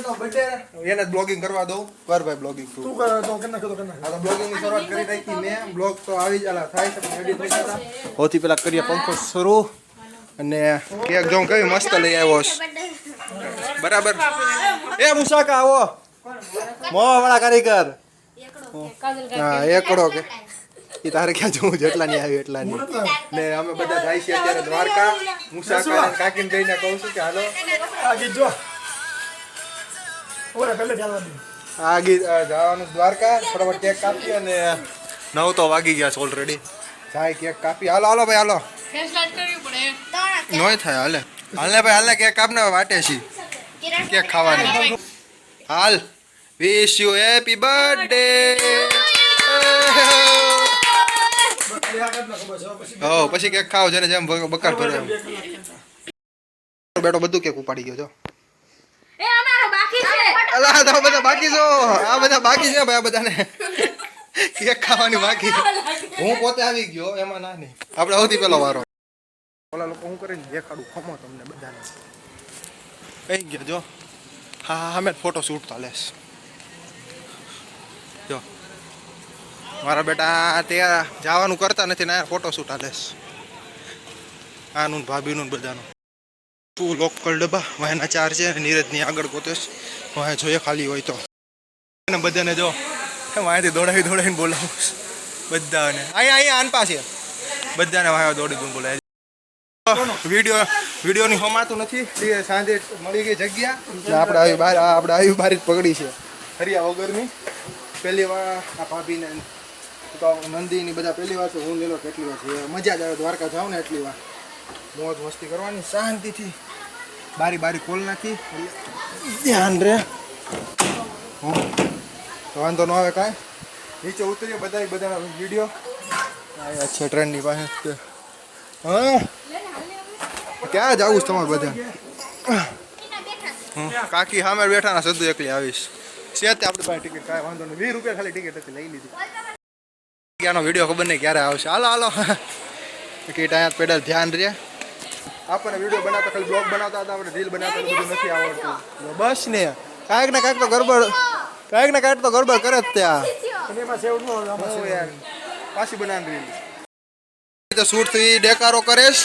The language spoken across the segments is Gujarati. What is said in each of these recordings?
નો બર્થડે એને બ્લોગિંગ કરવા દઉં કર ભાઈ બ્લોગિંગ તું કર તો કરના આ તો બ્લોગિંગ ની શરૂઆત કરી નાખી મેં બ્લોગ તો આવી जाला થાય છે એડિટ થઈ જતા સૌથી પહેલા કરીએ પંખો શરૂ અને કેક જોઉં કેવી મસ્ત લઈ આવ્યો છે બરાબર એ મુસાકા આવો મોહ વાળા કારીગર હા એકડો કે એ તારે ક્યાં જવું જેટલા ની આવી એટલા ની ને અમે બધા જાય છીએ અત્યારે દ્વારકા મુસાકા કાકીને જઈને કહું છું કે હાલો આ ગીત જો ઓરે પહેલે જવા દે આ ગીત જવાનું દ્વારકા ફટાફટ કેક કાપી અને 9 તો વાગી ગયા છે ઓલરેડી જાય કેક કાપી હાલો હાલો ભાઈ હાલો નોય થાય હાલે હાલે ભાઈ હાલે કેક કાપને વાટે છી કેક ખાવાની હાલ વિશ યુ હેપી બર્થડે હો પછી કેક ખાવ જેને જેમ બકાર ભરે બેટો બધું કેક ઉપાડી ગયો જો એ અમારો બાકી છે અલા તો બધા બાકી છો આ બધા બાકી છે ભાઈ આ બધાને કેક ખાવાની બાકી હું પોતે આવી ગયો એમાં ના નહીં આપણે સૌથી પહેલો વારો ઓલા લોકો હું કરીને દેખાડું ખમો તમને બધાને કઈ ગયા જો હા અમે ફોટો શૂટ ચાલેશ જો મારા બેટા ત્યાં જવાનું કરતા નથી ને ફોટો શૂટ હાલેશ આનું ભાભીનું બધાનું તું લોકલ ડબ્બા વાયના 4 છે નીરજની આગળ ગોતેશ વાય જોઈએ ખાલી હોય તો બધાને જો વાયથી દોડાવીને બોલાવું બધાને અહીંયા આન પાસે બધાને વાય દોડી બોલાય વિડીયોની હોમાતું નથી સાંજે મળી ગઈ જગ્યા આપણે આવી બહાર જ પકડી છે હરિયા વગરની પહેલી વાર આ ભાભીને તો નંદીની બધા પહેલી વાર છે હું લેલો કેટલી વાર છે મજા જ આવે દ્વારકા જાઉં ને એટલી વાર મોજ મસ્તી કરવાની શાંતિથી બારી ખોલ નાખી ધ્યાન રે તો વાંધો ન આવે કાંઈ નીચે ઉતરીએ બધાના વિડીયો આવ્યા છે ટ્રેનની પાસે હા ક્યાં જવું છે તમારે બધા કાકી સામે બેઠાના સદુ એકલી આવીશ છે આપણી પાસે ટિકિટ કાંઈ વાંધો નહીં 20 રૂપિયા ખાલી ટિકિટ હતી લઈ લીધી ક્યાંનો વિડીયો ખબર નહીં ક્યારે આવશે હાલો ટિકિટ અહીંયા પેડલ ધ્યાન રહે આપણને વિડીયો બનાવતા ખાલી બ્લોગ બનાવતા હતા આપણે રીલ બનાવતા બધું નથી આવડતું બસ ને કાંઈક ને કાંઈક તો ગડબડ કરે જ ત્યાં એમાં સેવ નો યાર પાછી બનાવી રીલ તો શૂટથી ડેકારો કરેશ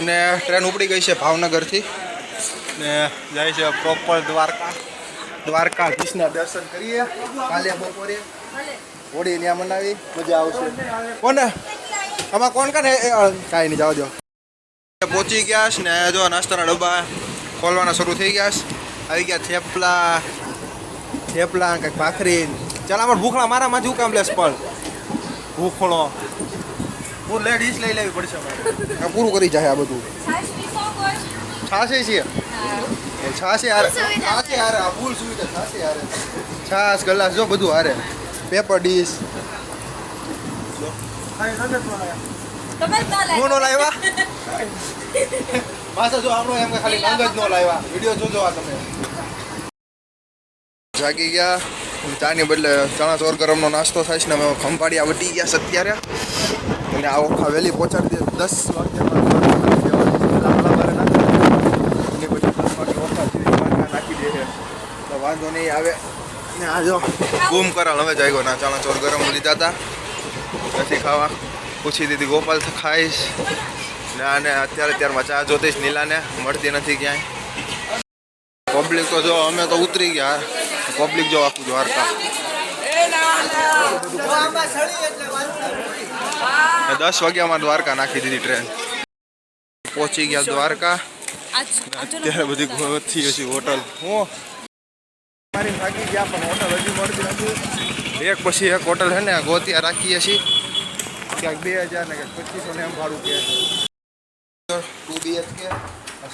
અને ટ્રેન ઉપડી ગઈ છે ભાવનગરથી ને જાય છે પ્રોપર દ્વારકાધીશના દર્શન કરીએ કાલે બપોરે હોળી ત્યાં મનાવી મજા આવશે કોને આમાં કોણ કાંઈ નહીં જાવ દો પહોંચી ગયા છે ને જો નાસ્તાના ડબ્બા ખોલવાના શરૂ થઈ ગયા છે આવી ગયા થેપલા કંઈક ભાખરી ચાલ અમારે ભૂખલા મારામાં શું કામ લેશ પણ ભૂખલો હું ડીશ લઈ લેવી પડશે આ પૂરું કરી જાય આ બધું છાશે છે છાશે હારે આ ફૂલ સુવિધા છાશે હારે છાશ ગ્લાસ જો બધું હારે પેપર ડીશ નો લાવ્યા પાછા જો આપણો એમ ખાલી નંગ જ નો લાવ્યા વિડીયો જોજો આ તમે જાગી ગયા ચાની બદલે ચણા ચોર ગરમનો નાસ્તો થાય છે ને અમે ખંભાળિયા વટી ગયા છે અત્યારે અને આ ઓખા વહેલી પહોંચાડી દે 10 વાગે નાખી દે તો વાંધો નહીં આવે ને આ જો ગુમ કરાલ હવે જાગ્યો ના ચણા ચોર ગરમ લીધા હતા પછી ખાવા પૂછી દીધી ગોપાલ ખાઈશ ને આને અત્યારમાં ચા જોતીશ નીલાને મળતી નથી ક્યાંય પબ્લિક તો જો અમે તો ઉતરી ગયા પબ્લિક જો આખું દ્વારકા 10 વાગ્યામાં દ્વારકા નાખી દીધી ટ્રેન પહોંચી ગયા દ્વારકા અત્યારે બધી ગોથી હજી હોટલ હું મારી થાકી ગયા પણ હોટલ હજી મળતી નથી એક પછી એક હોટલ છે ને ગોતિયા રાખીએ છીએ ક્યાંક 2000 ને ક્યાંક 2500 ને એમ ભાડું કે 2 BHK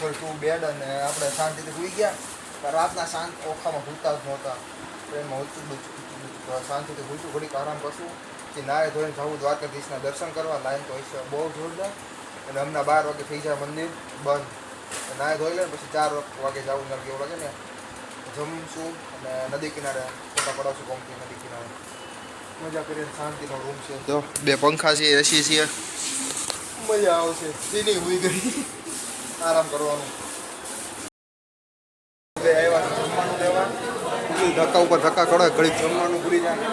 સોરી 2 બેડ અને આપણે શાંતિથી સુઈ ગયા રાતના શાંત ઓખામાં ભૂલતા જ નહોતા ટ્રેનમાં હોતું બધું શાંતિથી ભૂલતું ઘડીક આરામ કરશું કે નાય ધોઈને જવું દ્વારકાધીશના દર્શન કરવા લાઈન તો હશે બહુ જોરદાર અને હમણાં 12 વાગે થઈ જાય મંદિર બંધ નાય ધોઈ લે પછી 4 વાગે જવું નર કેવું લાગે ને જમશું અને નદી કિનારે ફોટા પડાવશું કોમતી નદી કિનારે મજા કરીને શાંતિનો રૂમ છે તો 2 પંખા છે એસી છે મજા આવશે સીની હોઈ ગઈ આરામ કરવાનું આવ્યા જમવાનું લેવા ધક્કા ઉપર ધક્કા કરો ઘડીક જમવાનું ભૂલી જાય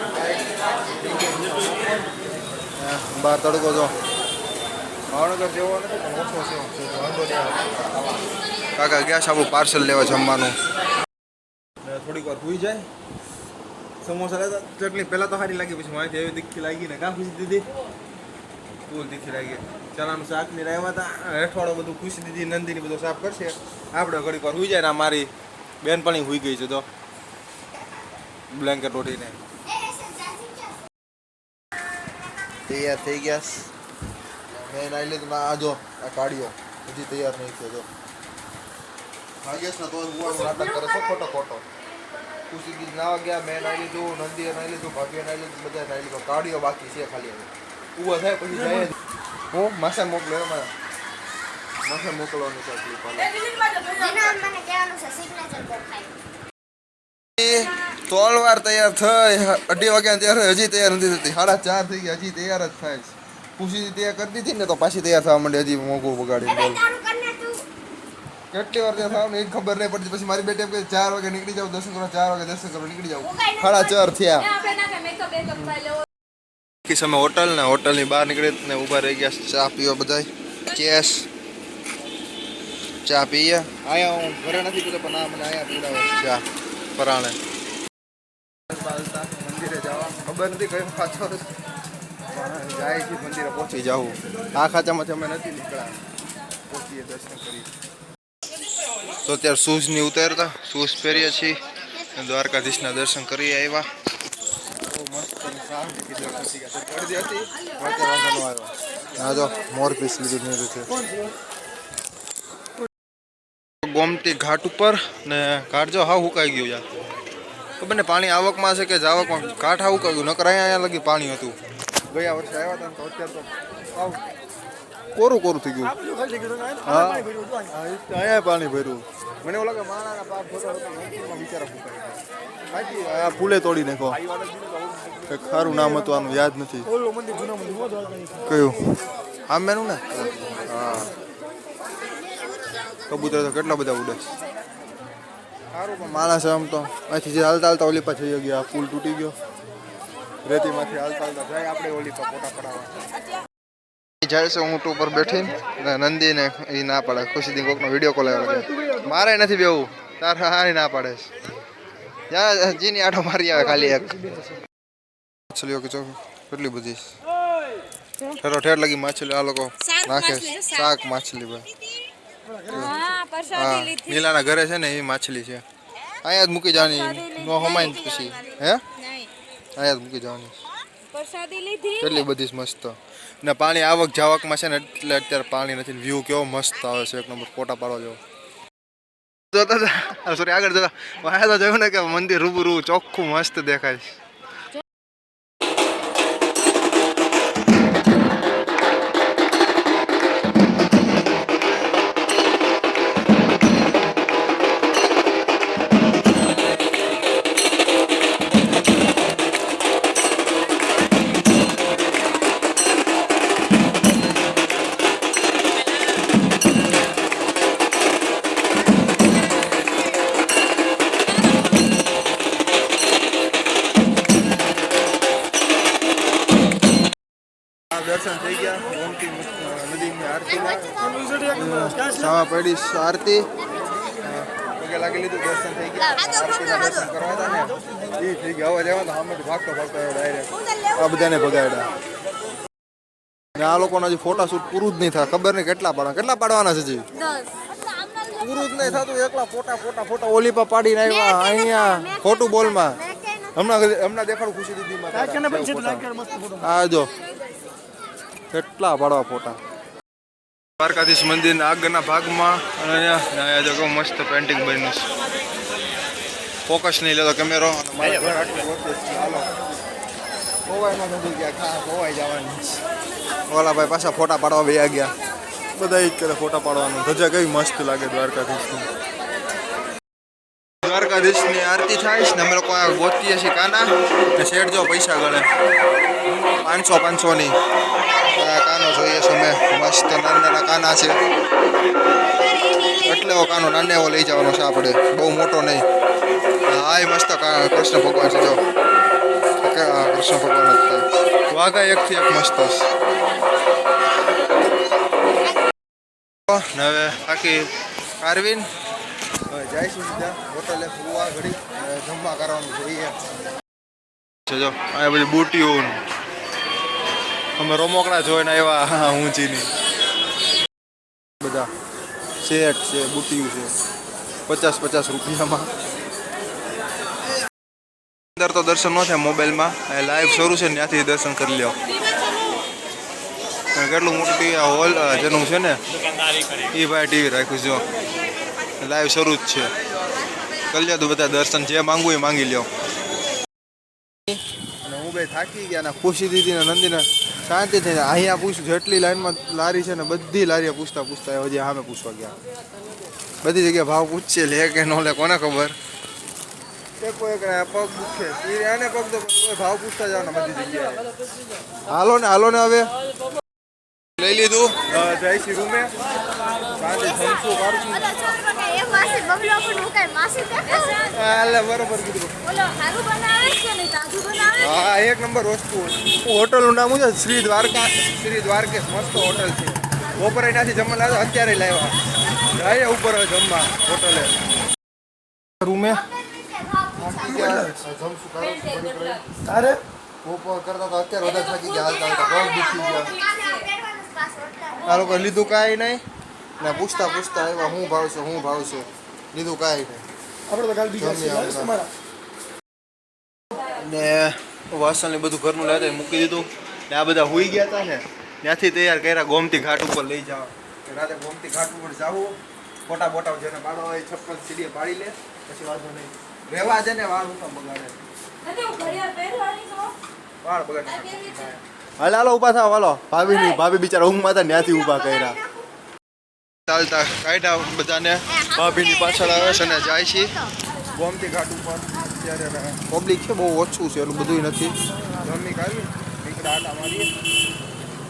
બહાર તડકો જો ભાવનગર જેવો નથી પણ ઓછો છે વાંધો નહીં આવે. કાકા ગયા છે આપણું પાર્સલ લેવા જમવાનું થોડીક વાર ભૂઈ જાય સમોસા લેતા ચટણી પહેલાં તો સારી લાગી પછી માહિતી એવી તીખી લાગી ને કાં ખુશી દીધી ફૂલ તીખી લાગી ચણાનું શાક ની રાયવા હતા હેઠવાડો બધું ખુશી દીધી નંદીની બધું સાફ કરશે આપણે ઘડીક વાર હુઈ જાય ને મારી બેનપણી હુઈ ગઈ છે તો બ્લેન્કેટ ઓઢીને તૈયાર થઈ ગયા મેં નાઈ લીધું ના આ જો આ કાઢ્યો હજી તૈયાર નહીં થયો જો ભાગ્યેશ ને તો હુવાનું નાટક કરે છે ખોટો ખોટો ખુશી ગીત નાવા ગયા મેં નાઈ લીધું નંદીએ નાઈ લીધું ભાગ્યે નાઈ લીધું બધા નાઈ લીધું કાઢ્યો બાકી છે ખાલી હવે ઊભો થાય પછી જાય હું માસા મોકલો એમાં માસા મોકલવાનું છે આટલી ત્રણ વાર તૈયાર થઈ 2:30 વાગ્યા ત્યારે હજી તૈયાર નથી થતી 4:30 થઈ ગયા હજી તૈયાર જ થાય છે ખુશી તૈયાર કરી દીધી ને તો પાછી તૈયાર થવા માંડે હજી મોઘું બગાડી બોલ કેટલી વાર ત્યાં થવાનું એ ખબર નહીં પડતી પછી મારી બેટી એમ કે 4 વાગે નીકળી જાવ દર્શન કરવા 4 વાગે દર્શન કરવા નીકળી જાવ 4:30 થયા સમય હોટલ ને હોટલની બહાર નીકળી ને ઊભા રહી ગયા ચા પીવા બધા ચેસ ચા પીએ આયા હું ઘરે નથી પીતો પણ મને આયા પીવડાવે ચા પરાણે મંદિરે જવા ખબર નથી કઈ પાછો જાય છે મંદિરે પહોંચી જાવું આ ખાચામાંથી અમે નથી નીકળ્યા પહોંચીએ દર્શન કરી તો અત્યારે શૂઝની ઉતારતા શૂઝ પહેરીએ છીએ દ્વારકાધીશના દર્શન કરી આવ્યા હા જો મોર પીસ લીધું છે ગોમતી ઘાટ ઉપર ને ઘાટ જો હાવ હુકાઈ ગયું યાર ખબર ને પાણી આવકમાં છે કે જાવકમાં ઘાટ હાવ હુકાઈ ગયું નકર અહીંયા લગી પાણી હતું ગયા વર્ષે આવ્યા હતા તો અત્યારે તો હાવ કોરું થઈ ગયું હા અહીંયા પાણી ભર્યું મને એવું લાગે માણાના પાપ બિચારા ફૂકાઈ આ ફૂલે તોડી નાખો ખારું નામ હતું આનું યાદ નથી કયું આમ મેનું ને હા કબૂતર તો કેટલા બધા ઉડે સારું પણ માણસ આમ તો અહીંથી જે હાલતા ઓલી પા થઈ ગયા પુલ તૂટી ગયો રેતીમાંથી હાલતા જાય આપણે ઓલી પા ફોટા પડાવવા જાય છે ઊંટ ઉપર બેઠીને નંદીને એ ના પાડે ખુશીથી કોકનો વિડીયો કોલ આવ્યો મારે નથી બેવું તારે હારી ના પાડે યાર જીની આટો મારી આવે ખાલી એક માછલીઓ કે જો કેટલી બધી ઠેરો ઠેર લગી માછલીઓ આ લોકો નાખે શાક માછલી ભાઈ હા નીલાના ઘરે છે ને એ માછલી છે અહીંયા જ મૂકી જવાની નો હમાઈને પછી હે અહીંયા જ મૂકી જવાની કેટલી બધી મસ્ત ને પાણી આવક જાવકમાં છે ને એટલે અત્યારે પાણી નથી વ્યૂ કેવો મસ્ત આવે છે એક નંબર ફોટા પાડવા જેવો જોતા સોરી આગળ જોતા વાયા તો જોયું ને કે મંદિર રૂબરૂ ચોખ્ખું મસ્ત દેખાય છે દર્શન થઈ ગયા ગોમતી નદીની આરતીમાં પડી આરતી પગે લાગી લીધું દર્શન થઈ ગયા આરતીના દર્શન કરવા હતા ને એ થઈ ગયા હવે જવા તો સામેથી ભાગતો ડાયરેક્ટ આ બધાને ભગાડ્યા આ લોકોના હજી ફોટાશૂટ પૂરું જ નહીં થાય ખબર નહીં કેટલા પાડવાના છે હજી પૂરું જ નહીં થતું એકલા ફોટા ઓલી પર પાડીને આવ્યા અહીંયા ખોટું બોલમાં હમણાં દેખાડું ખુશી દીદીમાં હા જો કેટલા પાડવા ફોટા દ્વારકાધીશ મંદિરના આગળના ભાગમાં અને અહીંયા જો મસ્ત પેન્ટિંગ બન્યું છે ફોકસ નહીં લેતો કેમેરો ખોવાઈ જવાની ઓલા ભાઈ પાછા ફોટા પાડવા બે ગયા બધા જ કરે ફોટા પાડવાનું ધજા કેવી મસ્ત લાગે દ્વારકાધીશની આરતી થાય છે ને અમે લોકો ગોતીએ છીએ કાના ને શેઠ જો પૈસા ગણે 500ની કાનો જોઈએ છે અમે મસ્ત નાના કાના છે એટલે એવો કાનો નાનો એવો લઈ જવાનો છે આપણે બહુ મોટો નહીં આ મસ્ત કૃષ્ણ ભગવાન છે જો કૃષ્ણ ભગવાન જ થાય વાઘા એકથી એક મસ્ત છે. ને હવે આખી કારવીન હવે જઈશું સીધા હોટલે સુવા ઘડી જમવા કરવાનું જોઈએ જો અહીંયા બધી બુટીઓ અમે રમકડા જોઈને આવ્યા ઊંચીની બધા સેટ છે બુટીયું છે 50 રૂપિયામાં. અંદર તો દર્શન ન થાય મોબાઈલમાં લાઈવ શરૂ છે ને ત્યાંથી દર્શન કરી લ્યો. કેટલું મોટું હોલ જેનું છે ને એ ભાઈ ટીવી રાખ્યું જો લાઈવ શરૂ જ છે. કરી લ્યો તો બધા દર્શન જે માંગવું એ માંગી લ્યો. અને હું ભાઈ થાકી ગયા ને ખુશી દીધી ને નંદીને શાંતિ થઈને અહીંયા પૂછ્યું જેટલી લાઈનમાં લારી છે ને બધી લારીએ પૂછતા હજી સામે પૂછવા ગયા. બધી જગ્યાએ ભાવ પૂછશે લે કે ન લે કોને ખબર. કોઈ પગ દુખે આને પગ તો ભાવ પૂછતા જાવ ને બધી જગ્યાએ. હાલો ને હવે લઈ લીધું જઈશી રૂમે સાંજે જમશું પાડશું. બરોબર કીધું. હા એક નંબર વસ્તુ. હોટલનું નામ છે શ્રી દ્વારકેશ મસ્ત હોટલ છે. બપોરે ત્યાંથી જમવા લાવ્યા અત્યારે લાવ્યા જાય ઉપર જમવા હોટલે રૂમે તારે બપોર કરતા તો અત્યારે વધારે થાકી ગયા હાલતા પગ દુખી ગયા. આ લોકો લીધું કાંઈ નહીં ને પૂછતા આવ્યા શું ભાવ છે લીધું કાંઈ નહીં. આપણે તો કાલ બીજા તમારા ને વાસણ ને બધું ઘરનું લાવ્યા મૂકી દીધું ને આ બધા હુઈ ગયા હતા ને ત્યાંથી તૈયાર કર્યા ગોમતી ઘાટ ઉપર લઈ જવા. રાતે ગોમતી ઘાટ ઉપર જવું ફોટા બોટા જેને પાડો હોય 56 સીડીએ પાડી લે પછી વાંધો નહીં રહેવા દે ને વાળ ઉઠા બગાડે વાળ બગાડે. હાલો ઊભા થાવ હાલો ભાભી બિચારા ઊંઘમાં હતા ત્યાંથી ઊભા કર્યા. ચાલતા કાઢ્યા બધાને ભાભીની પાછળ આવે છે અને જાય છે ગોમતી ઘાટ ઉપર. અત્યારે પબ્લિક છે બહુ ઓછું છે એટલું બધું નથી. જમી કાઢી નીકળે આટા મારીએ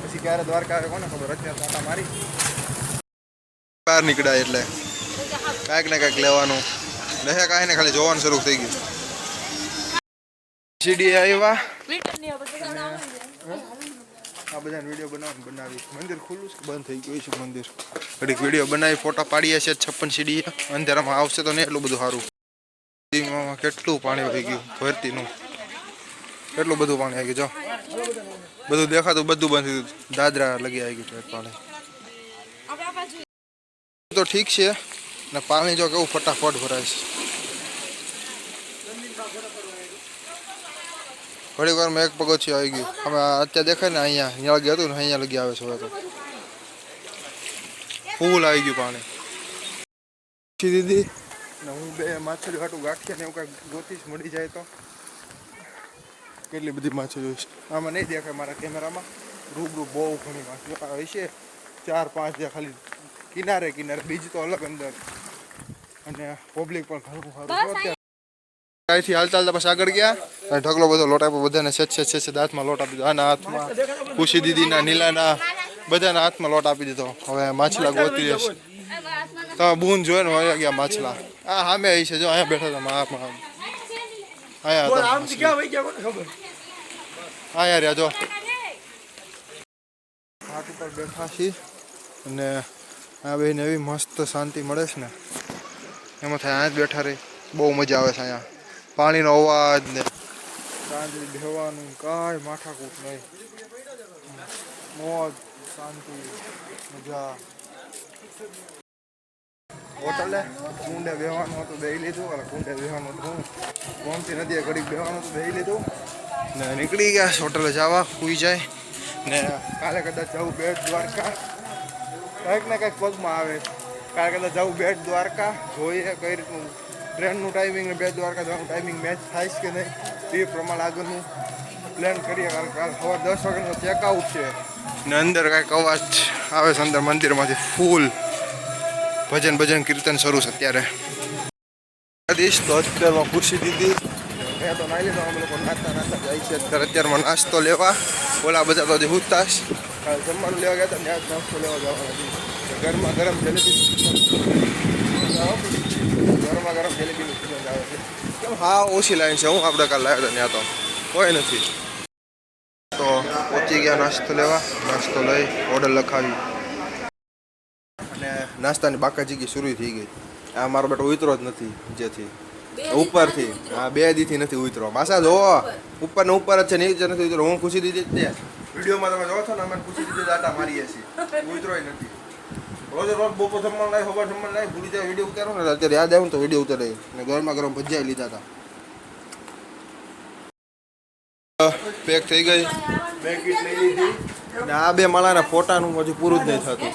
પછી ક્યારે દ્વારકા આવે કોને ખબર. અત્યારે આટા મારી બહાર નીકળ્યા એટલે કાંઈક ને કાંઈક લેવાનું રહે કાંઈ ને ખાલી જોવાનું શરૂ થઈ ગયું. સીડી આવ્યા આ બધાને વિડીયો બનાવી મંદિર ખુલ્લું છે બંધ થઈ ગયું છે મંદિર. ઘડીક વિડીયો બનાવી ફોટા પાડીએ છીએ 56 સીડી અંધારામાં આવશે તો નહીં એટલું બધું સારું. કેટલું પાણી આવી ગયું ભરતીનું કેટલું બધું પાણી આવી ગયું જો બધું દેખાતું બધું બંધ થઈ ગયું. દાદરા લગી આવી ગયું પાણી તો ઠીક છે ને પાણી જો કેવું ફટાફટ ભરાય છે. ઘણી વારમાં એક પગથિયું આવી ગયું. અમે અત્યારે દેખાય ને અહીંયા લગી હતું ને અહીંયા લગી આવે છે હવે તો ફૂલ આવી ગયું પાણી. દીદી ને હું બે માછલી હાટું ગાંઠિયા ને એવું કાંઈક ગોતીશ મળી જાય તો. કેટલી બધી માછલી જોઈશ આમાં નહીં દેખાય મારા કેમેરામાં. રૂબરૂ બહુ ઘણી માછલી હોય છે 4-5 જે ખાલી કિનારે બીજી તો અલગ અંદર અને પબ્લિક પણ ઘણું સારું. અહીંથી હાલતા પછી આગળ ગયા ઢગલો બધો લોટ આપ્યો બધાને છે હાથમાં લોટ આપી દીધો. આના હાથમાં ખુશી દીદીના નીલાના બધાના હાથમાં લોટ આપી દીધો. હવે માછલા ગોતી જશે તમે બૂન જોઈને વયા ગયા માછલા. આ સામે આવી છે જો અહીંયા બેઠા હતા અહીંયા રહ્યા જો ઘાટ ઉપર બેઠા છીએ અને આ બેને એવી મસ્ત શાંતિ મળે છે ને એમાં થાય અહીંયા જ બેઠા રહી બહુ મજા આવે છે. અહીંયા પાણીનો અવાજ ને શાંતિ બેહવાનું કાંઈ માથાકૂટ નહીં મોજ શાંતિ મજા. હોટલે કુંડે બેહવાનું હતું દઈ લીધું કુંડે બેહવાનું હતું ગોમતી નદીએ ઘડીક બેહવાનું હતું દઈ લીધું ને નીકળી ગયા હોટલે જવા સુઈ જાય ને કાલે કદાચ જવું બેટ દ્વારકા કંઈક ને કંઈક પગમાં આવે. કાલે કદાચ જવું બેટ દ્વારકા જોઈએ કઈ રીતનું ટ્રેનનું ટાઈમિંગ ને બેટ દ્વારકા જવાનું ટાઈમિંગ મેચ થાય છે કે નહીં તે પ્રમાણે આગળનું પ્લાન કરીએ. કારણ કાલે સવાર 10 વાગ્યાનો ચેકઆઉટ છે ને અંદર કાંઈક અવાજ આવે છે અંદર મંદિરમાંથી ફૂલ ભજન કીર્તન શરૂ છે અત્યારે. તો અત્યારમાં ખુશી દીધી મેં તો નાઈ લીધો. અમે લોકો નાસ્તા જાય છે અત્યારમાં નાસ્તો લેવા. ઓલા બધા તો હુતા જમવાનું લેવા ગયા હતા ત્યાં જ નાસ્તો લેવા જવાના હતી. ગરમા ગરમ જલેબી આવે છે કેમ હા ઓછી લાઈન છે. હું આપણે કાલ લાવ્યો ત્યાં તો કોઈ નથી. તો પહોંચી ગયા નાસ્તો લેવા. નાસ્તો લઈ ઓર્ડર લખાવી અને નાસ્તાની બાકાચીકી શરૂ થઈ ગઈ. આ મારો બેટો ઉતરો જ નથી જેથી ઉપરથી. હા 2 દીથી નથી ઉતરો. પાછા જો ઉપર ને ઉપર જ છે, નીચે નથી ઉતરો. હું ખુશી દીધી જ તે વિડીયોમાં તમે જોવો છો ને, અમે ખુશી દીધી દાટા મારીએ છીએ. ઉતરોય નથી. રોજ બપોર જમવાનું લાવી, ખબર જમવાનું લાવી, ભૂલી જાય વિડીયો ઉતારો ને. અત્યારે યાદ આવ્યું ને તો વિડીયો ઉતારી ને ગરમા ગરમ ભજીયા લીધા હતા. પેક થઈ ગઈ. 2 કીટ લઈ લીધી ને આ 2 માળાના ફોટાનું હજુ પૂરું જ નહીં થતું.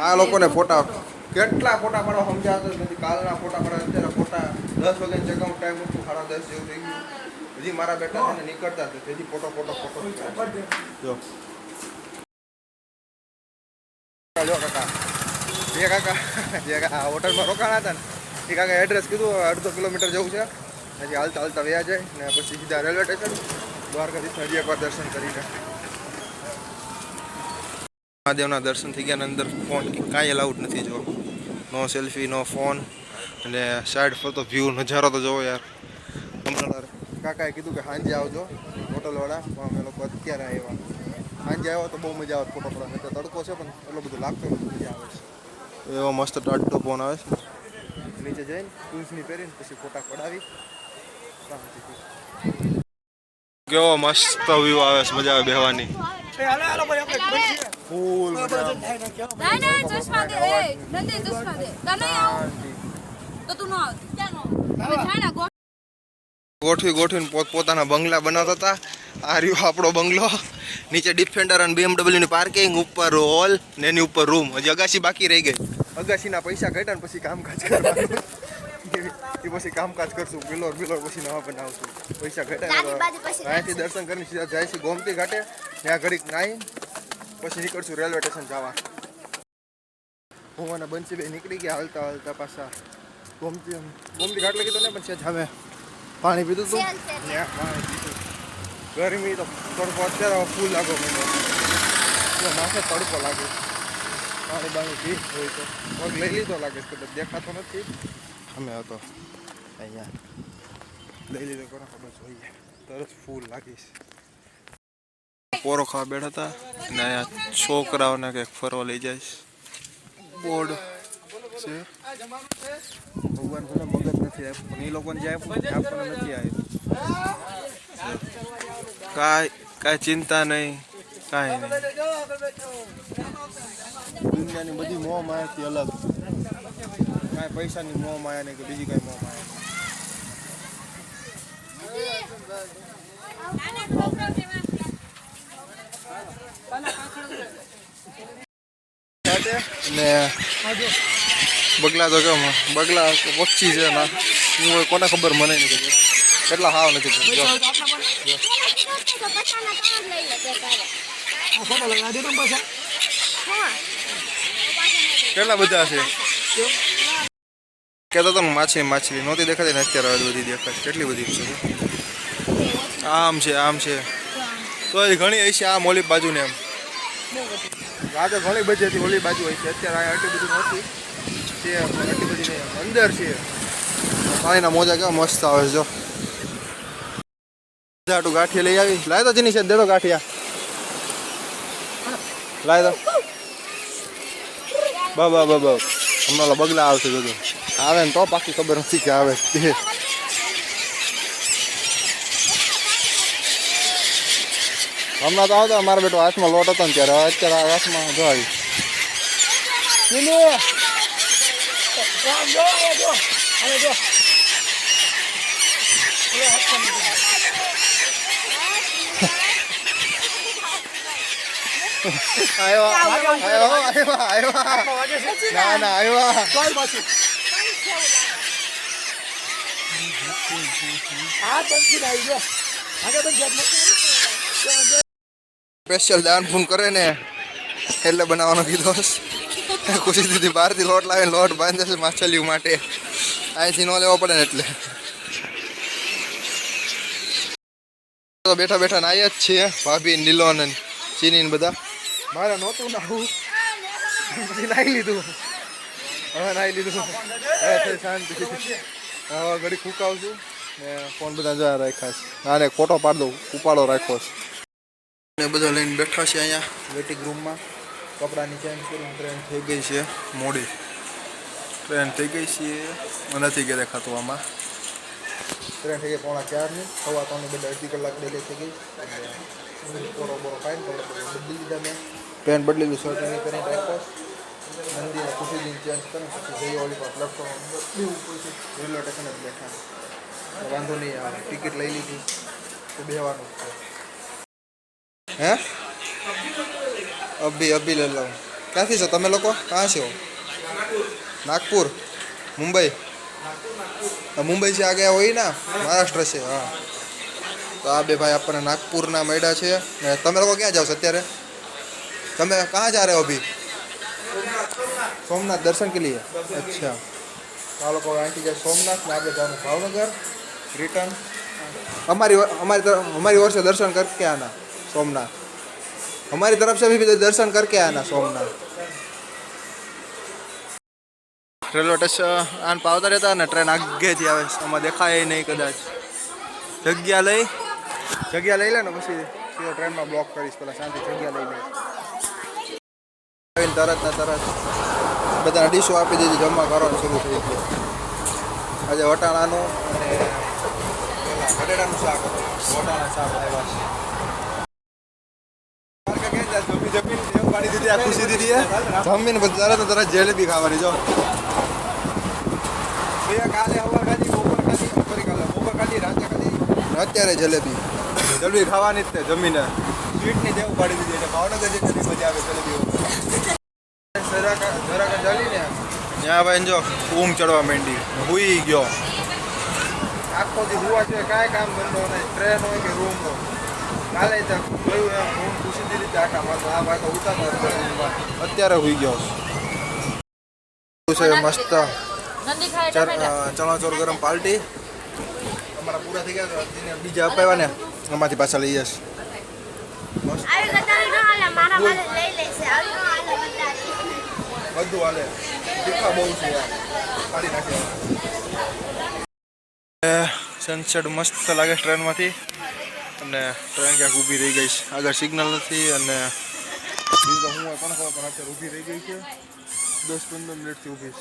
આ લોકોને ફોટા કેટલા ફોટા પાડવા સમજાતો જ નથી. કાલના ફોટા પાડવા અત્યારે ફોટા 10 વાગ્યાની ચેકઆઉટ ટાઈમ હતું, 10:30 જેવું થઈ ગયું. હજી મારા બેટા છે ને નીકળતા જ નથી. હજી ફોટો જો જો કાકા જે કાકા હોટલમાં રોકાણા હતા ને એ કાકા એડ્રેસ કીધું 1.5 કિલોમીટર જવું છે. હજી હાલતા હાલતા વ્યા જાય ને પછી સીધા રેલવે સ્ટેશન દ્વારકાધીશ હજી એકવાર દર્શન કરીને મહાદેવના દર્શન થઈ ગયા. અંદર ફોન કાંઈ અલાઉડ નથી. જો નો સેલ્ફી નો ફોન. અને સાઈડ પર તો વ્યૂ નજારો તો જોવો યાર. કાકાએ કીધું કે સાંજે આવજો હોટલવાળા, પણ અમે લોકો અત્યારે આવ્યા. સાંજે આવ્યો તો બહુ મજા આવે ફોટો પડવા. તો તડકો છે પણ એટલો બધું લાગતો મજા આવે છે. એવો મસ્ત ટાટો ફોન આવે છે. નીચે જઈને ટૂલ્સની પહેરીને પછી ફોટા પડાવી. કેવો મસ્ત વ્યૂ આવે છે. મજા આવે બેહવાની. ફૂલ ચશ્મા દે. એ નંદે ચશ્મા દે. તને આવ તો તું ન આવ. ક્યાં નો? ગોઠવીને પોતાના બંગલા બનાવતા હતા. આ રહ્યો આપણો બંગલો. નીચે ડિફેન્ડર અને BMW ની પાર્કિંગ, ઉપર હોલ ને એની ઉપર રૂમ. હજી અગાસી બાકી રહી ગઈ. અગાસીના પૈસા ઘટ્યા ને પછી કામકાજ કરવાનું. એ પછી કામકાજ કરશું. બિલોર પછી નવા બનાવશું. પૈસા ઘટ્યા અહીંયાથી દર્શન કરીને સીધા જાય છે ગોમતી ઘાટે. ત્યાં ઘડીક નાહી પછી નીકળશું રેલવે સ્ટેશન જવા. હું અને બંસીભાઈ નીકળી ગયા હાલતા હાલતા પાછા ગોમતી ઘાટ લગી તો ને પણ છે હવે પાણી પીધું હતું. પાણી પીધું. ગરમી તો તડકો અત્યારે ફૂલ લાગો મને. માથે તડકો લાગે. પાણી બાણી પી હોય તો પગ લઈ લીધો લાગે છે. દેખાતો નથી. અમે હતો અહીંયા લઈ લીધો કરો ખબર જોઈએ. તરસ ફૂલ લાગીશ. પોરો ખાવા બેઠા હતા ને અહીંયા છોકરાઓને કંઈક ફરવા લઈ જાય. બોર્ડ છે. ભગવાન ભલે મગજ નથી આપ્યું પણ એ લોકોને જે આપ્યું આપણને નથી આવ્યું. કાંઈ ચિંતા નહીં, કાંઈ નહીં. દુનિયાની બધી મોહ માયાથી અલગ. કાંઈ પૈસાની મોહ માયા નહીં કે બીજી કાંઈ મોહ માયા ને બગલા તો કેમ બગલા પક્ષી છે ને કોને ખબર, મને નહીં ખબર. કેટલા હાવ નથી ખબર. કેટલા બધા છે કહેતો તો માછલી નહોતી દેખાતી ને અત્યારે બધી દેખાય. કેટલી બધી છે. આમ છે તો ઘણી હશે. આમ ઓલી બાજુ ને એમ આ તો ઘણી બધી હતી. ઓલી બાજુ હોય છે. અત્યારે આટલી બધી નહોતી છે. આટલી બધી નહીં અંદર છે. પાણીના મોજા કેવા મસ્ત આવે છે. જો જાટું ગાંઠિયા લઈ આવી. લાય તો જીની છે દે તો ગાંઠિયા લાય તો. બા હમણાં બગલા આવશે બધું આવે ને તો પાકી ખબર નથી કે આવે. હમણાં તો આવતો મારા બેટો હાથમાં લોટ હતો ને ત્યારે. અત્યારે હાથમાં જો આવી. સ્પેશિયલ દાન ફૂન કરે ને એટલે બનાવવાનો કીધો. ખુશી દીધી બહારથી લોટ લાવીને લોટ બાંધે છે માછલીઓ માટે. અહીંથી ન લેવો પડે ને એટલે તો બેઠા નાહી જ છીએ. ભાભી નીલો ને ચીની ને બધા. મારે નહોતું નાહવું પછી નાહી લીધું. હવે શાંતિ. હવે ઘડી ફૂંકાવું છું ને ફોન બધા જોયા રાખ્યા છે. આને ફોટો પાડ દઉં, ઉપાડો રાખ્યો છે. ને બધા લઈને બેઠા છે અહીંયા વેટિંગ રૂમમાં. કપડાની ચેન્જ કરીને ટ્રેન થઈ ગઈ છે મોડી. ટ્રેન થઈ ગઈ છે નથી કે દેખાતું આમાં. ટ્રેન થઈ ગઈ 3:45ની, 3:15 બધા અડધી કલાક ડિલે થઈ ગઈ. બોરો ખાઈને કપડાં બદલી દીધા મેં. પેન્ટ બદલી લીધું, શર્ટ એની કરીને રાખ્યો. મંદિરે ખુશીથી ચેન્જ કરીને પછી જઈ ઓલી પર પ્લેટફોર્મ રેલવે સ્ટેશન જ બેઠા. વાંધો નહીં આવે, ટિકિટ લઈ લીધી તો બેહવાનું છે. હે અભી લઈ લઉં. ક્યાંથી છો તમે લોકો? ક્યાં છો? नागपुर मुंबई मुंबई से आगे वही ना महाराष्ट्र से हाँ तो आ बे भाई अपने नागपुर ना मैडा है तमे लोग क्या जाओ अत्यारे तमे कहाँ जा रहे हो अभी सोमनाथ दर्शन के लिए अच्छा तो लोग आँटी जाए सोमनाथ में आगे जाना भावनगर रिटर्न हमारी ओर से दर्शन करके आना सोमनाथ हमारी तरफ से भी दर्शन करके आना सोमनाथ રેલવે સ્ટેશન આન પાવતા રહેતા ને ટ્રેન આગેથી આવે છે આમાં દેખાય નહીં કદાચ જગ્યા લઈ લે ને પછી સીધો ટ્રેનમાં બ્લોક કરીશ પેલા શાંતિ જગ્યા લઈ લે આવીને તરત બધા ડીશો આપી દીધી જમવા કરવાનું શરૂ થઈ ગયું આજે વટાણાનું અને પેલા બટેટાનું શાક હતું વટાણા શાક આવ્યા છે ખુશી દીધી જમીને પછી તરત જલેબી ખાવાની જો કાલે હવા ખાધી બપોર ખાધી ફરી કાલે બપોર ખાધી રાતે ખાધી અત્યારે જલેબી ખાવાની જ તે જમીને સ્વીટની જેવું પાડી દીધી એટલે ભાવનગર જેટલી મજા આવે જલેબી જરાક ચાલીને ત્યાં ભાઈ જો ઊંઘ ચડવા માંડી હુઈ ગયો આખો દી હુવા છે કાંઈ કામ ધંધો નહીં ટ્રેન હોય કે રૂમ હોય કાલે જોયું એમ ઊંઘ ખુશી દીધી આખા માથે આ ભાઈ તો ઉતારતો અત્યારે હુઈ ગયો છે મસ્ત ચણાચોર ગરમ પાર્ટી અમારા પૂરા થઈ ગયા બીજા અપાવ્યા ને એમાંથી પાછા લઈ જશે બધું હાલે તીખા બહુ છે કાઢી નાખે સનસેટ મસ્ત લાગે ટ્રેનમાંથી અને ટ્રેન ક્યાંક ઊભી રહી ગઈ છે આગળ સિગ્નલ નથી અને બીજું હું કોણ ખબર પણ અત્યારે ઊભી રહી ગઈ છે 10-15 મિનિટથી ઊભી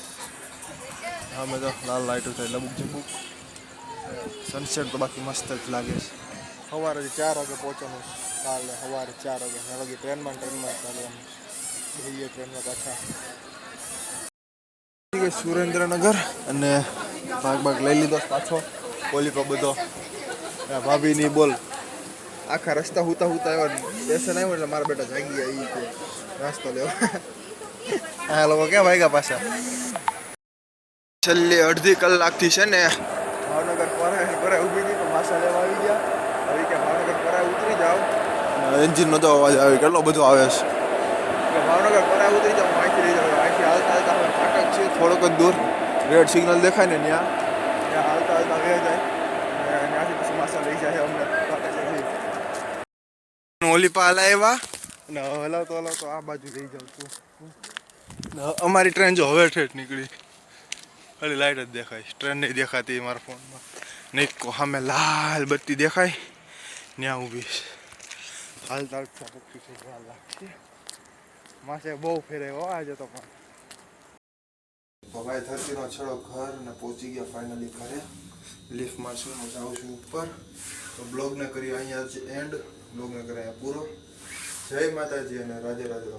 હા મેં તો લાલ લાઇટો થાય લબુક ઝબુક સનસેટ તો બાકી મસ્ત જ લાગે છે સવારે 4 વાગે પહોંચવાનું કાલે સવારે 4 વાગે ટ્રેનમાં ચાલવાનું જઈએ ટ્રેનમાં પાછા સુરેન્દ્રનગર અને ભાગ લઈ લીધો પાછો ઓલી પર બધો ભાભીની બોલ આખા રસ્તા હુતા આવ્યો સ્ટેશન આવ્યો એટલે મારા બેટા જાગી ગયા એ નાસ્તો લેવા હા લોકો ક્યાં ભાગ્યા પાછા છેલ્લી અડધી કલાકથી છે ને ભાવનગર પરાય ઊભી હતી તો માસા લેવા આવી ગયા હવે કે ભાવનગર પરાય ઉતરી જાઓ એન્જિનનો તો અવાજ આવે કેટલો બધો આવે છે ભાવનગર પરાય ઉતરી જાઓ અહીંથી લઈ જાઓ અહીંથી હાલતા ફાટક છે થોડોક જ દૂર રેડ સિગ્નલ દેખાય ને ત્યાં હાલતા વહી જાય ત્યાંથી પછી માસા લઈ જાય અમને ઓલી પા હલાવ્યા અને હલાવતો આ બાજુ લઈ જાઉં છું અમારી ટ્રેન જો હવે ઠેઠ નીકળી ખાલી લાઇટ જ દેખાય ટ્રેન નહીં દેખાતી મારા ફોનમાં નહીં સામે લાલ બત્તી દેખાય ત્યાં ઊભી હાલતા લાગશે માસે બહુ ફેરાયો આજે તો પણ ભાઈ 30નો છડો ઘર ને પહોંચી ગયા ફાઇનલી ઘરે લિફ્ટમાં છું હું જાઉં છું ઉપર તો બ્લોગને કરી અહીંયા જ એન્ડ બ્લોગને કરી અહીંયા પૂરો જય માતાજી અને રાધે રાધે